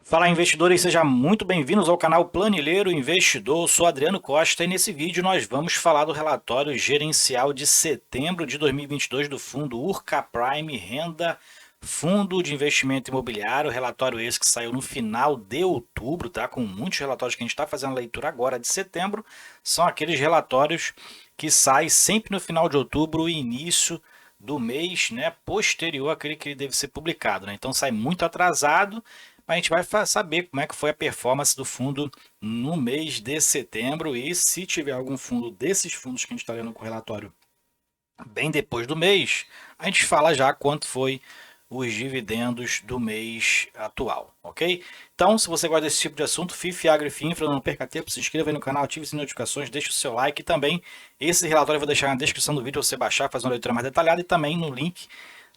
Fala investidores, sejam muito bem-vindos ao canal Planilheiro Investidor. Eu sou Adriano Costa e nesse vídeo nós vamos falar do relatório gerencial de setembro de 2022 do fundo Urca Prime Renda Fundo de Investimento Imobiliário. Relatório esse que saiu no final de outubro, tá? Com muitos relatórios que a gente está fazendo a leitura agora de setembro. São aqueles relatórios que saem sempre no final de outubro e início do mês, né, posterior àquele que ele deve ser publicado, né? Então sai muito atrasado, a gente vai saber como é que foi a performance do fundo no mês de setembro e se tiver algum fundo desses fundos que a gente está lendo com o relatório bem depois do mês, a gente fala já quanto foi os dividendos do mês atual, ok? Então, se você gosta desse tipo de assunto, FIF, Agro e FINFRA, não perca tempo, se inscreva aí no canal, ative as notificações, deixe o seu like e também esse relatório eu vou deixar na descrição do vídeo para você baixar, fazer uma leitura mais detalhada e também no link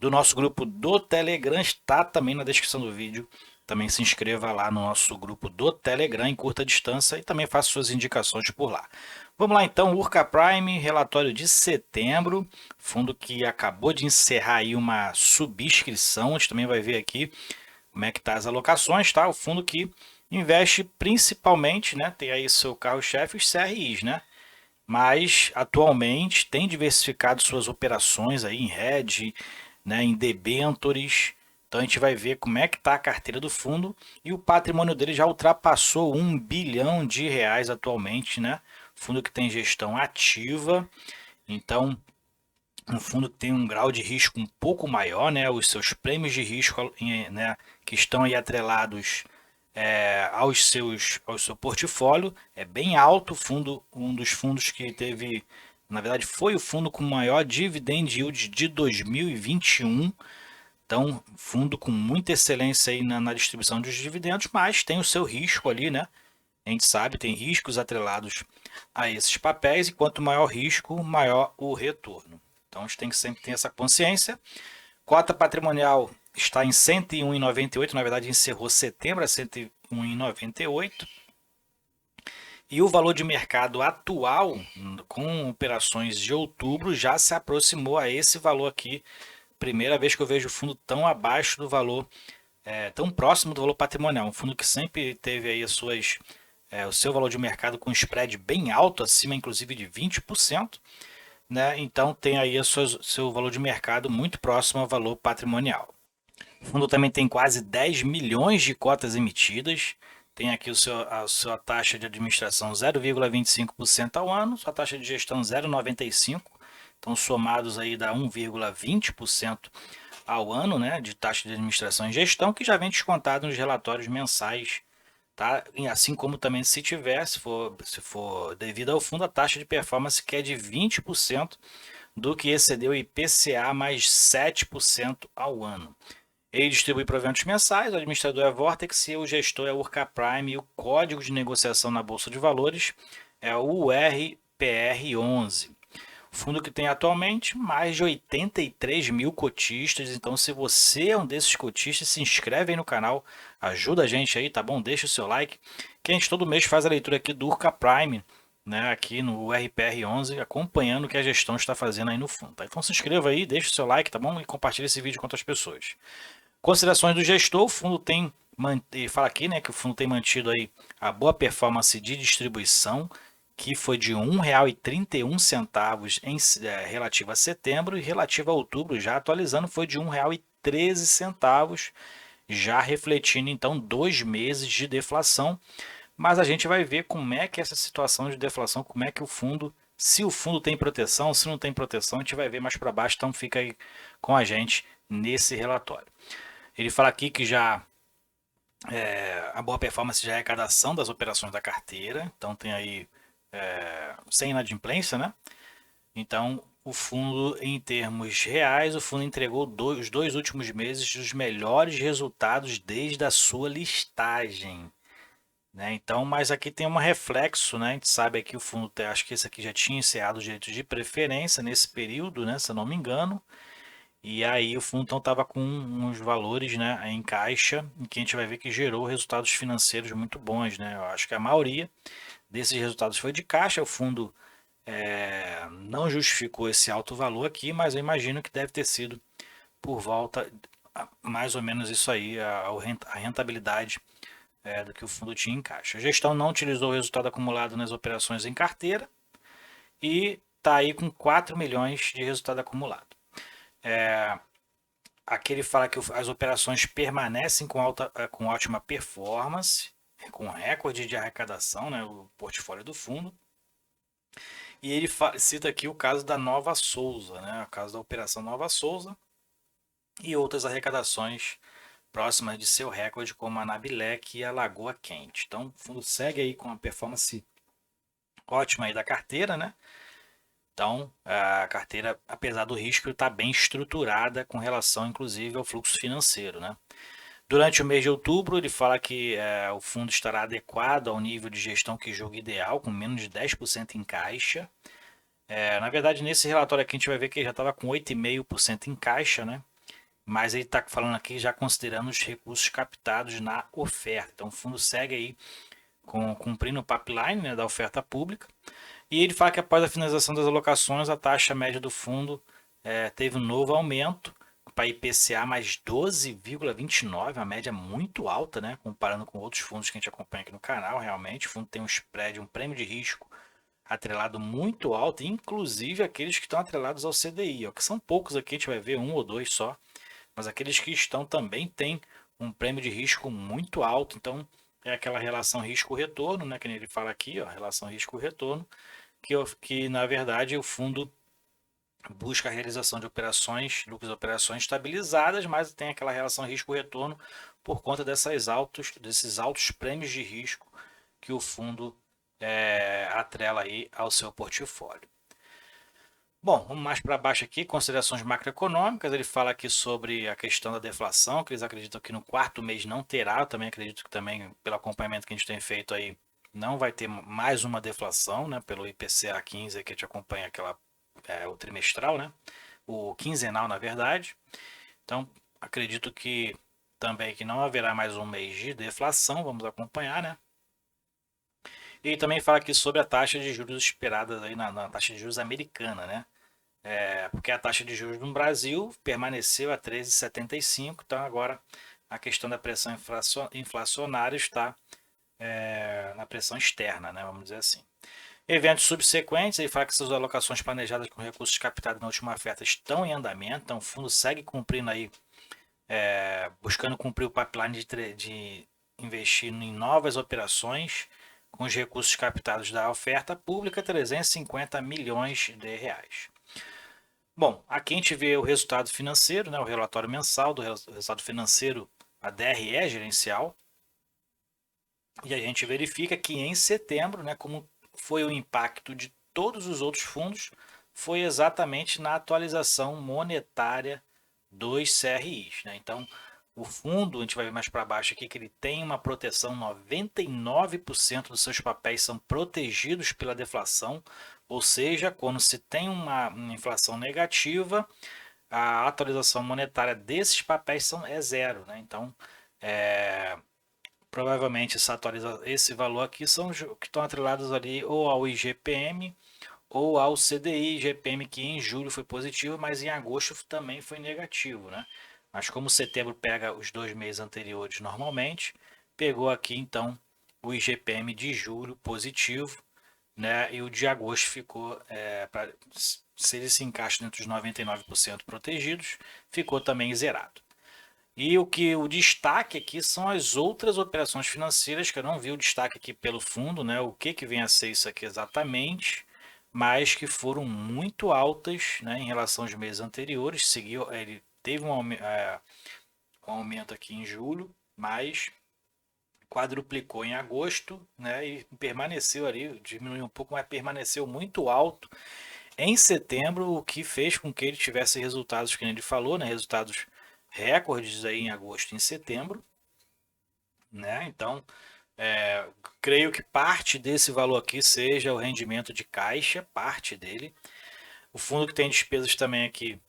do nosso grupo do Telegram, está também na descrição do vídeo. Também se inscreva lá no nosso grupo do Telegram em curta distância e também faça suas indicações por lá. Vamos lá então, Urca Prime, relatório de setembro, fundo que acabou de encerrar aí uma subscrição, a gente também vai ver aqui como é que tá as alocações, tá? O fundo que investe principalmente, né, tem aí seu carro-chefe, os CRIs, né? Mas atualmente tem diversificado suas operações aí em hedge, né, em debentures. Então a gente vai ver como é que está a carteira do fundo e o patrimônio dele já ultrapassou 1 bilhão de reais atualmente, né? Fundo que tem gestão ativa, então um fundo que tem um grau de risco um pouco maior, né? Os seus prêmios de risco, né, que estão aí atrelados ao seu portfólio é bem alto. O fundo, um dos fundos que teve, na verdade, foi o fundo com maior dividend yield de 2021. Então, fundo com muita excelência aí na distribuição dos dividendos, mas tem o seu risco ali, né? A gente sabe, tem riscos atrelados a esses papéis e quanto maior o risco, maior o retorno. Então, a gente tem que sempre ter essa consciência. Cota patrimonial está em 101,98, na verdade encerrou setembro a 101,98. E o valor de mercado atual, com operações de outubro, já se aproximou a esse valor aqui. Primeira vez que eu vejo o fundo tão abaixo do valor, tão próximo do valor patrimonial. Um fundo que sempre teve aí o seu valor de mercado com spread bem alto, acima inclusive de 20%, né? Então tem aí o seu valor de mercado muito próximo ao valor patrimonial. O fundo também tem quase 10 milhões de cotas emitidas. Tem aqui a sua taxa de administração 0,25% ao ano, sua taxa de gestão 0,95%. Então, somados aí dá 1,20% ao ano, né, de taxa de administração e gestão, que já vem descontado nos relatórios mensais, tá? E assim como também se for devido ao fundo, a taxa de performance que é de 20% do que excedeu o IPCA mais 7% ao ano. Ele distribui proventos mensais, o administrador é Vortex e o gestor é Urca Prime e o código de negociação na Bolsa de Valores é o URPR11. O fundo que tem atualmente mais de 83 mil cotistas, então se você é um desses cotistas, se inscreve aí no canal, ajuda a gente aí, tá bom? Deixa o seu like, que a gente todo mês faz a leitura aqui do Urca Prime, né, aqui no RPR11, acompanhando o que a gestão está fazendo aí no fundo, tá? Então se inscreva aí, deixa o seu like, tá bom? E compartilha esse vídeo com outras pessoas. Considerações do gestor, o fundo tem, fala aqui, né, que o fundo tem mantido aí a boa performance de distribuição, que foi de R$ 1,31 relativo a setembro e relativo a outubro, já atualizando, foi de R$ 1,13, já refletindo então 2 meses de deflação. Mas a gente vai ver como é que essa situação de deflação, como é que o fundo, se o fundo tem proteção, se não tem proteção, a gente vai ver mais para baixo, então fica aí com a gente nesse relatório. Ele fala aqui que já a boa performance de arrecadação das operações da carteira, então tem aí sem inadimplência, né? Então o fundo, em termos reais, o fundo entregou os 2 últimos meses os melhores resultados desde a sua listagem, né? Então, mas aqui tem um reflexo, né? A gente sabe aqui o fundo, acho que esse aqui já tinha encerrado os direitos de preferência nesse período, né? Se eu não me engano. E aí o fundo então estava com uns valores, né, em caixa, em que a gente vai ver que gerou resultados financeiros muito bons, né? Eu acho que a maioria desses resultados foi de caixa. O fundo não justificou esse alto valor aqui, mas eu imagino que deve ter sido por volta mais ou menos isso aí, a rentabilidade do que o fundo tinha em caixa. A gestão não utilizou o resultado acumulado nas operações em carteira e está aí com 4 milhões de resultado acumulado. Aqui ele fala que as operações permanecem com ótima performance, com recorde de arrecadação, né, o portfólio do fundo. E ele cita aqui o caso da Nova Souza, né, o caso da Operação Nova Souza e outras arrecadações próximas de seu recorde, como a Nabilec e a Lagoa Quente. Então, o fundo segue aí com a performance ótima aí da carteira, né? Então, a carteira, apesar do risco, está bem estruturada com relação, inclusive, ao fluxo financeiro, né? Durante o mês de outubro, ele fala que o fundo estará adequado ao nível de gestão que julga ideal, com menos de 10% em caixa. Na verdade, nesse relatório aqui a gente vai ver que ele já estava com 8,5% em caixa, né? Mas ele está falando aqui já considerando os recursos captados na oferta. Então, o fundo segue aí cumprindo o pipeline, né, da oferta pública. E ele fala que após a finalização das alocações, a taxa média do fundo teve um novo aumento para IPCA mais 12,29, uma média muito alta, né? Comparando com outros fundos que a gente acompanha aqui no canal. Realmente, o fundo tem um spread, um prêmio de risco atrelado muito alto, inclusive aqueles que estão atrelados ao CDI, ó, que são poucos aqui, a gente vai ver um ou dois só, mas aqueles que estão também têm um prêmio de risco muito alto. Então, é aquela relação risco-retorno, né? Que ele fala aqui, ó, relação risco-retorno, que na verdade o fundo busca a realização de operações, lucros de operações estabilizadas, mas tem aquela relação risco-retorno por conta desses altos prêmios de risco que o fundo atrela aí ao seu portfólio. Bom, vamos mais para baixo aqui, considerações macroeconômicas. Ele fala aqui sobre a questão da deflação, que eles acreditam que no quarto mês não terá. Eu também acredito que também, pelo acompanhamento que a gente tem feito aí, não vai ter mais uma deflação, né? Pelo IPCA 15 que a gente acompanha o trimestral, né? O quinzenal, na verdade. Então, acredito que também que não haverá mais um mês de deflação, vamos acompanhar, né? E também fala aqui sobre a taxa de juros esperada aí na taxa de juros americana, né? Porque a taxa de juros no Brasil permaneceu a 13,75, então agora a questão da pressão inflacionária está na pressão externa, né? Vamos dizer assim. Eventos subsequentes, ele fala que suas alocações planejadas com recursos captados na última oferta estão em andamento, então o fundo segue cumprindo aí, buscando cumprir o pipeline de investir em novas operações com os recursos captados da oferta pública, 350 milhões de reais. Bom, aqui a gente vê o resultado financeiro, né, o relatório mensal do resultado financeiro, a DRE gerencial, e a gente verifica que em setembro, né, como foi o impacto de todos os outros fundos, foi exatamente na atualização monetária dos CRIs, né? Então, o fundo, a gente vai ver mais para baixo aqui, que ele tem uma proteção, 99% dos seus papéis são protegidos pela deflação, ou seja, quando se tem uma inflação negativa, a atualização monetária desses papéis é zero, né? Então, provavelmente esse valor aqui são os que estão atrelados ali ou ao IGPM ou ao CDI, IGPM que em julho foi positivo, mas em agosto também foi negativo, né? Mas como setembro pega os 2 meses anteriores normalmente, pegou aqui então o IGPM de julho positivo, né? E o de agosto ficou, se ele se encaixa dentro dos 99% protegidos, ficou também zerado. E o destaque aqui são as outras operações financeiras, que eu não vi o destaque aqui pelo fundo, né? O que vem a ser isso aqui exatamente, mas que foram muito altas, né, em relação aos meses anteriores. Ele teve um aumento aqui em julho, mas quadruplicou em agosto, né, e permaneceu ali, diminuiu um pouco, mas permaneceu muito alto em setembro, o que fez com que ele tivesse resultados, que ele falou, né, resultados recordes aí em agosto e em setembro, né? Então, creio que parte desse valor aqui seja o rendimento de caixa, parte dele. O fundo que tem despesas também aqui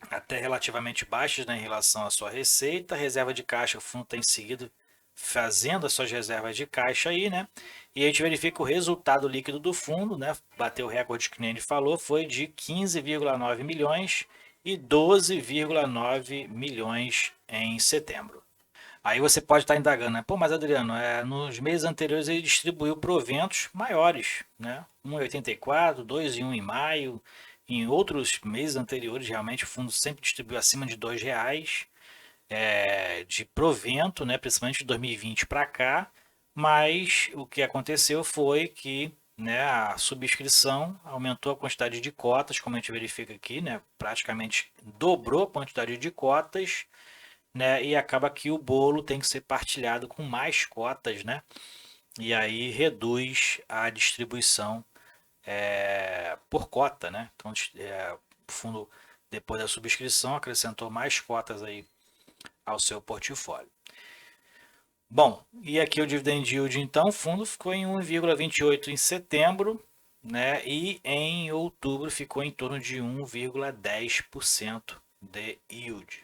até relativamente baixas, né, em relação à sua receita, reserva de caixa, o fundo tem seguido fazendo as suas reservas de caixa aí, né? E a gente verifica o resultado líquido do fundo, né? Bateu o recorde que nem ele falou, foi de 15,9 milhões e 12,9 milhões em setembro. Aí você pode estar indagando, né? Pô, mas Adriano, nos meses anteriores ele distribuiu proventos maiores, né? 1,84, 2 e 1 em maio. Em outros meses anteriores, realmente o fundo sempre distribuiu acima de R$ 2 de provento, né? Principalmente de 2020 para cá. Mas o que aconteceu foi que, né, a subscrição aumentou a quantidade de cotas, como a gente verifica aqui, né? Praticamente dobrou a quantidade de cotas, né? E acaba que o bolo tem que ser partilhado com mais cotas, né? E aí reduz a distribuição por cota, né? Então, o fundo, depois da subscrição, acrescentou mais cotas aí ao seu portfólio. Bom, e aqui o dividend yield, então, o fundo ficou em 1,28 em setembro, né? E em outubro ficou em torno de 1,10% de yield,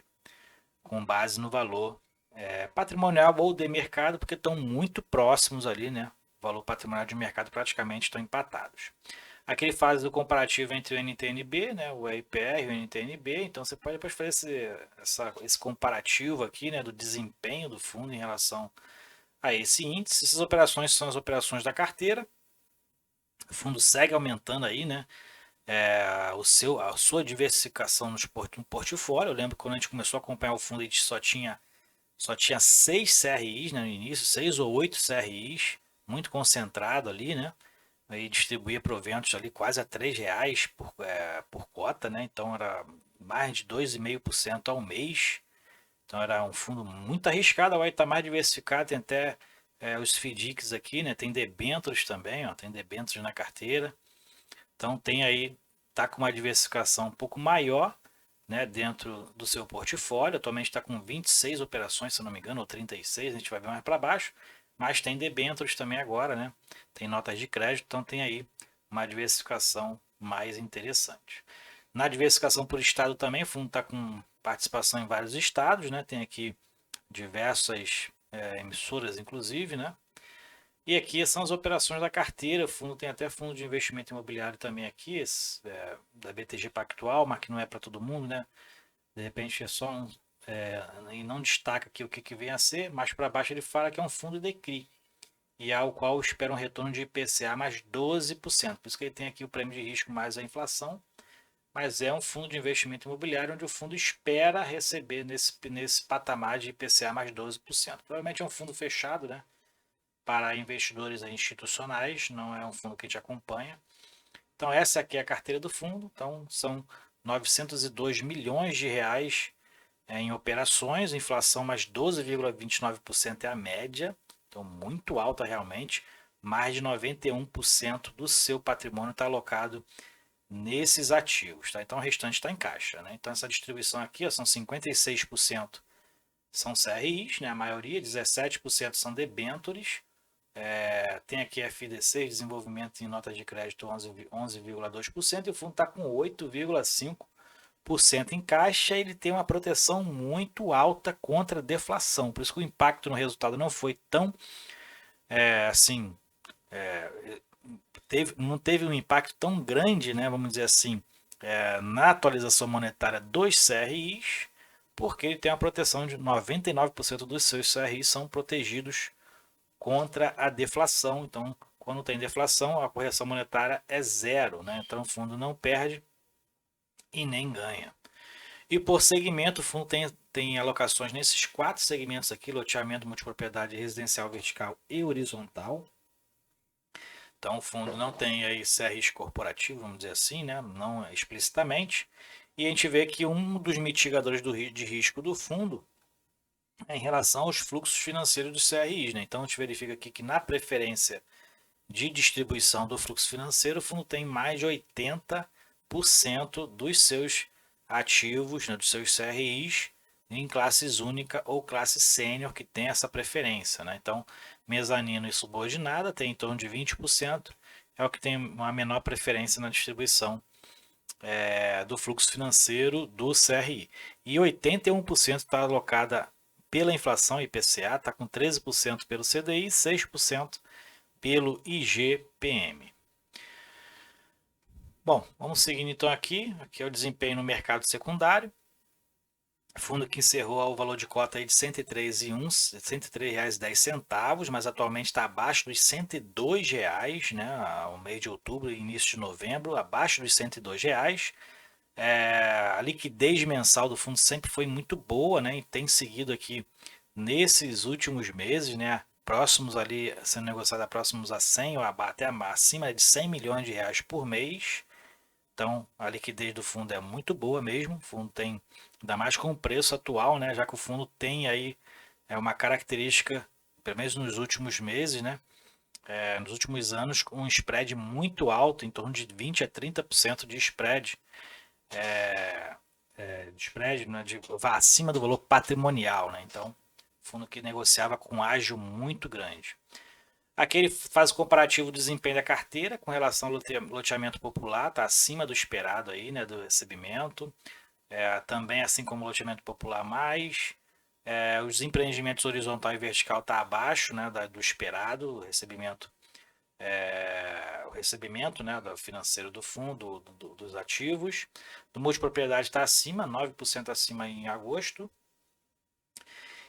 com base no valor patrimonial ou de mercado, porque estão muito próximos ali, né? O valor patrimonial de mercado praticamente estão empatados. Aqui ele faz o comparativo entre o NTNB, né, o IPR e o NTNB, então você pode depois fazer esse comparativo aqui, né, do desempenho do fundo em relação a esse índice. Essas operações são as operações da carteira, o fundo segue aumentando aí, né, a sua diversificação no portfólio. Eu lembro que quando a gente começou a acompanhar o fundo, a gente só tinha 6 CRIs, né, no início, 6 ou 8 CRIs, muito concentrado ali, né? Aí distribuía proventos ali quase a R$ 3 por cota, né? Então era mais de 2,5% ao mês. Então era um fundo muito arriscado, agora está mais diversificado, tem até os FDICs aqui, né? Tem debêntures também, ó, tem debêntures na carteira. Então tem aí, tá com uma diversificação um pouco maior, né, dentro do seu portfólio. Atualmente está com 26 operações, se não me engano, ou 36, a gente vai ver mais para baixo. Mas tem debêntures também agora, né? Tem notas de crédito, então tem aí uma diversificação mais interessante. Na diversificação por estado também, o fundo está com participação em vários estados, né? Tem aqui diversas emissoras, inclusive, né? E aqui são as operações da carteira. O fundo tem até fundo de investimento imobiliário também aqui, da BTG Pactual, mas que não é para todo mundo, né? De repente é só e não destaca aqui o que vem a ser, mas para baixo ele fala que é um fundo de CRI, e ao qual espera um retorno de IPCA mais 12%. Por isso que ele tem aqui o prêmio de risco mais a inflação, mas é um fundo de investimento imobiliário onde o fundo espera receber nesse patamar de IPCA mais 12%. Provavelmente é um fundo fechado, né? Para investidores institucionais, não é um fundo que a gente acompanha. Então essa aqui é a carteira do fundo, então são 902 milhões de reais em operações, inflação mais 12,29% é a média, então muito alta realmente, mais de 91% do seu patrimônio está alocado nesses ativos, tá? Então o restante está em caixa, né? Então essa distribuição aqui, ó, são 56% são CRIs, né? A maioria, 17% são debêntures, tem aqui FDC, desenvolvimento em notas de crédito 11,2%, e o fundo está com 8,5% em caixa. Ele tem uma proteção muito alta contra deflação, por isso que o impacto no resultado não foi tão assim, não teve um impacto tão grande, né, vamos dizer assim, na atualização monetária dos CRIs, porque ele tem uma proteção de 99% dos seus CRIs são protegidos contra a deflação. Então, quando tem deflação, a correção monetária é zero, né? Então, o fundo não perde e nem ganha. E por segmento, o fundo tem alocações nesses 4 segmentos aqui: loteamento, multipropriedade, residencial, vertical e horizontal. Então, o fundo não tem aí CRIs corporativo, vamos dizer assim, né? Não explicitamente. E a gente vê que um dos mitigadores de risco do fundo é em relação aos fluxos financeiros dos CRIs, né? Então, a gente verifica aqui que na preferência de distribuição do fluxo financeiro, o fundo tem mais de 80% dos seus ativos, né, dos seus CRIs, em classes única ou classe sênior, que tem essa preferência, né? Então, mezanino e subordinada tem em torno de 20%, é o que tem uma menor preferência na distribuição do fluxo financeiro do CRI. E 81% está alocada pela inflação IPCA, está com 13% pelo CDI e 6% pelo IGPM. Bom, vamos seguindo então aqui. Aqui é o desempenho no mercado secundário. Fundo que encerrou o valor de cota aí de R$ 103,10, R$ 103,10, mas atualmente está abaixo dos R$ 102, né? O mês de outubro e início de novembro, abaixo dos R$ 102. A liquidez mensal do fundo sempre foi muito boa, né? E tem seguido aqui nesses últimos meses, né? Próximos ali, sendo negociado próximos a 100 ou até acima de R$ 100 milhões por mês. Então, a liquidez do fundo é muito boa mesmo. O fundo tem, ainda mais com o preço atual, né? Já que o fundo tem aí uma característica, pelo menos nos últimos meses, né? Nos últimos anos, um spread muito alto, em torno de 20 a 30% de spread, né? Acima do valor patrimonial, né? Então, fundo que negociava com ágio muito grande. Aqui ele faz o comparativo do desempenho da carteira com relação ao loteamento popular, está acima do esperado aí, né, do recebimento. Também assim como o loteamento popular mais. Os empreendimentos horizontal e vertical está abaixo, né, do esperado, o recebimento, né, do financeiro do fundo, dos ativos. Do multipropriedade está acima, 9% acima em agosto.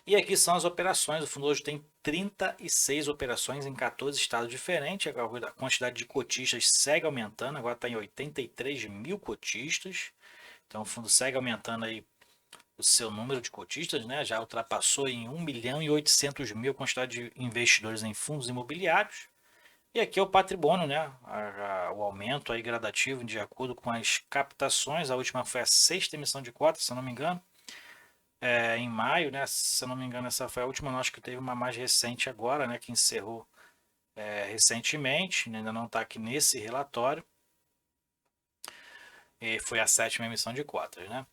E aqui são as operações. O fundo hoje tem 36 operações em 14 estados diferentes. A quantidade de cotistas segue aumentando, agora está em 83 mil cotistas. Então o fundo segue aumentando aí o seu número de cotistas, né? Já ultrapassou em 1.800.000 a quantidade de investidores em fundos imobiliários. E aqui é o patrimônio, né? O aumento aí gradativo de acordo com as captações. A última foi a sexta emissão de cotas, se eu não me engano. Em maio, né? Se eu não me engano, essa foi a última, acho que teve uma mais recente agora, né? Que encerrou recentemente, ainda não está aqui nesse relatório. E foi a sétima emissão de cotas, né?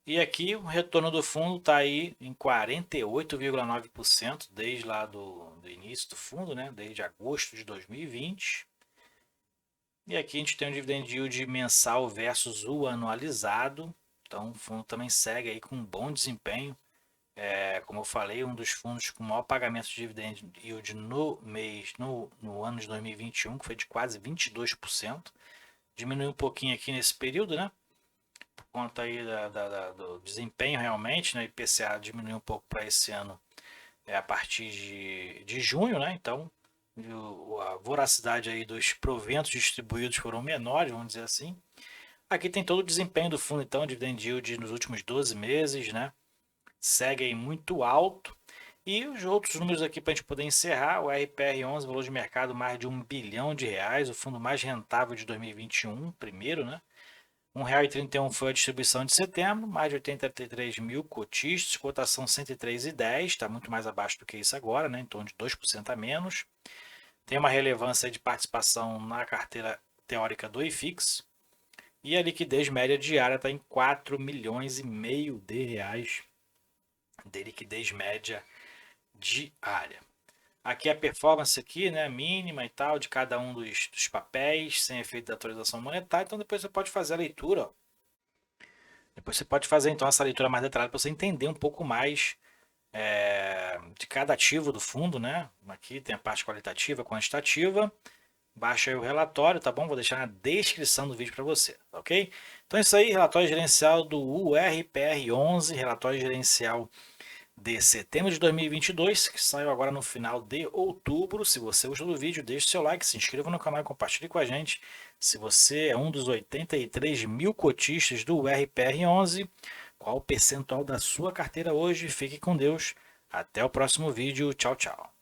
E aqui o retorno do fundo está aí em 48,9% desde lá do início do fundo, né? Desde agosto de 2020. E aqui a gente tem o dividend yield mensal versus o anualizado. Então o fundo também segue aí com um bom desempenho. Como eu falei, um dos fundos com maior pagamento de dividend yield no ano de 2021, que foi de quase 22%. Diminuiu um pouquinho aqui nesse período, né? Por conta aí do desempenho realmente, né? IPCA diminuiu um pouco para esse ano a partir de junho, né? Então, a voracidade aí dos proventos distribuídos foram menores, vamos dizer assim. Aqui tem todo o desempenho do fundo, então, dividend yield nos últimos 12 meses, né? Segue aí muito alto. E os outros números aqui para a gente poder encerrar, o RPR11, valor de mercado mais de R$ 1 bilhão, o fundo mais rentável de 2021, primeiro, né? R$ 1,31 foi a distribuição de setembro, mais de 83 mil cotistas, cotação 103,10, está muito mais abaixo do que isso agora, né? Em torno de 2% a menos. Tem uma relevância de participação na carteira teórica do IFIX. E a liquidez média diária está em 4,5 milhões de reais de liquidez média diária. Aqui a performance aqui, né, mínima e tal, de cada um dos papéis, sem efeito de atualização monetária. Então depois você pode fazer a leitura. Ó. Depois você pode fazer então essa leitura mais detalhada para você entender um pouco mais de cada ativo do fundo, né? Aqui tem a parte qualitativa, quantitativa. Baixa aí o relatório, tá bom? Vou deixar na descrição do vídeo para você, tá ok? Então é isso aí, relatório gerencial do URPR11, relatório gerencial de setembro de 2022, que saiu agora no final de outubro. Se você gostou do vídeo, deixe seu like, se inscreva no canal e compartilhe com a gente. Se você é um dos 83 mil cotistas do RPR11, qual o percentual da sua carteira hoje? Fique com Deus. Até o próximo vídeo. Tchau, tchau.